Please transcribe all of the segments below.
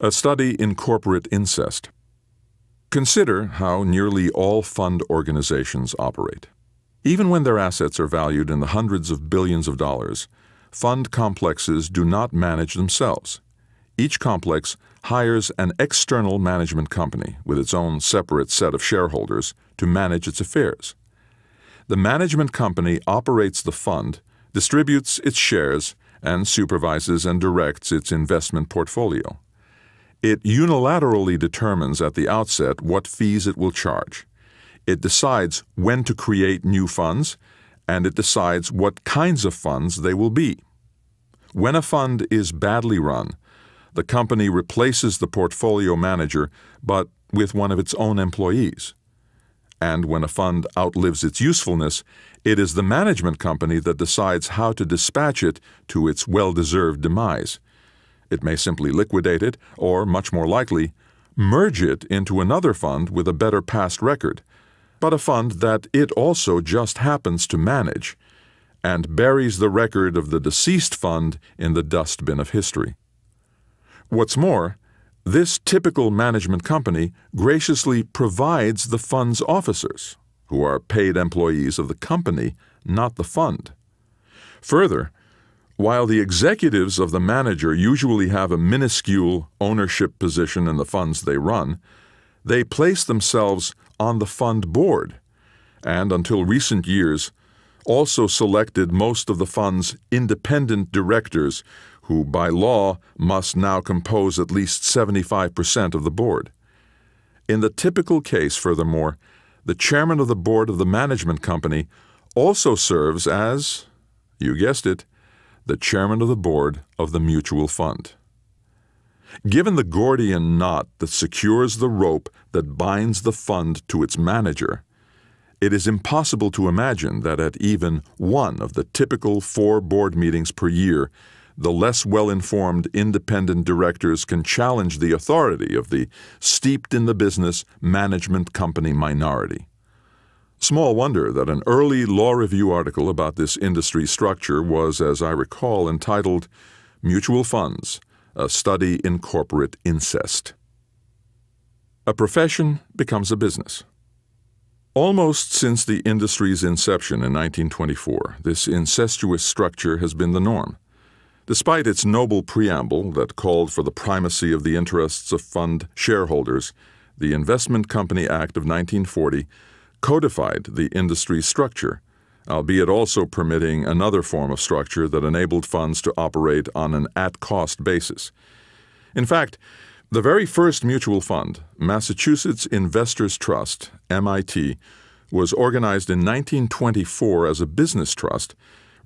A study in corporate incest. Consider how nearly all fund organizations operate. Even when their assets are valued in the hundreds of billions of dollars, fund complexes do not manage themselves. Each complex hires an external management company with its own separate set of shareholders to manage its affairs. The management company operates the fund, distributes its shares, and supervises and directs its investment portfolio. It unilaterally determines at the outset what fees it will charge. It decides when to create new funds, and it decides what kinds of funds they will be. When a fund is badly run, the company replaces the portfolio manager, but with one of its own employees. And when a fund outlives its usefulness, it is the management company that decides how to dispatch it to its well-deserved demise. It may simply liquidate it, or, much more likely, merge it into another fund with a better past record, but a fund that it also just happens to manage, and buries the record of the deceased fund in the dustbin of history. What's more, this typical management company graciously provides the fund's officers, who are paid employees of the company, not the fund. Further, while the executives of the manager usually have a minuscule ownership position in the funds they run, they place themselves on the fund board, and until recent years, also selected most of the fund's independent directors, who by law must now compose at least 75% of the board. In the typical case, furthermore, the chairman of the board of the management company also serves as, you guessed it, the chairman of the board of the mutual fund. Given the Gordian knot that secures the rope that binds the fund to its manager, it is impossible to imagine that at even one of the typical 4 board meetings per year, the less well-informed independent directors can challenge the authority of the steeped-in-the-business management company minority. Small wonder that an early law review article about this industry structure was, as I recall, entitled "Mutual Funds, a Study in Corporate Incest." A profession becomes a business. Almost since the industry's inception in 1924, this incestuous structure has been the norm. Despite its noble preamble that called for the primacy of the interests of fund shareholders, the Investment Company Act of 1940 codified the industry's structure, albeit also permitting another form of structure that enabled funds to operate on an at-cost basis. In fact, the very first mutual fund, Massachusetts Investors Trust, MIT, was organized in 1924 as a business trust,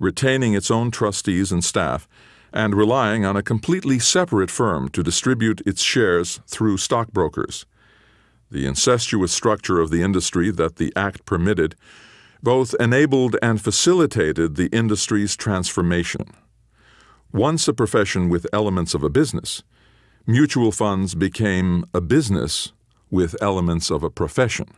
retaining its own trustees and staff, and relying on a completely separate firm to distribute its shares through stockbrokers. The incestuous structure of the industry that the Act permitted both enabled and facilitated the industry's transformation. Once a profession with elements of a business, mutual funds became a business with elements of a profession.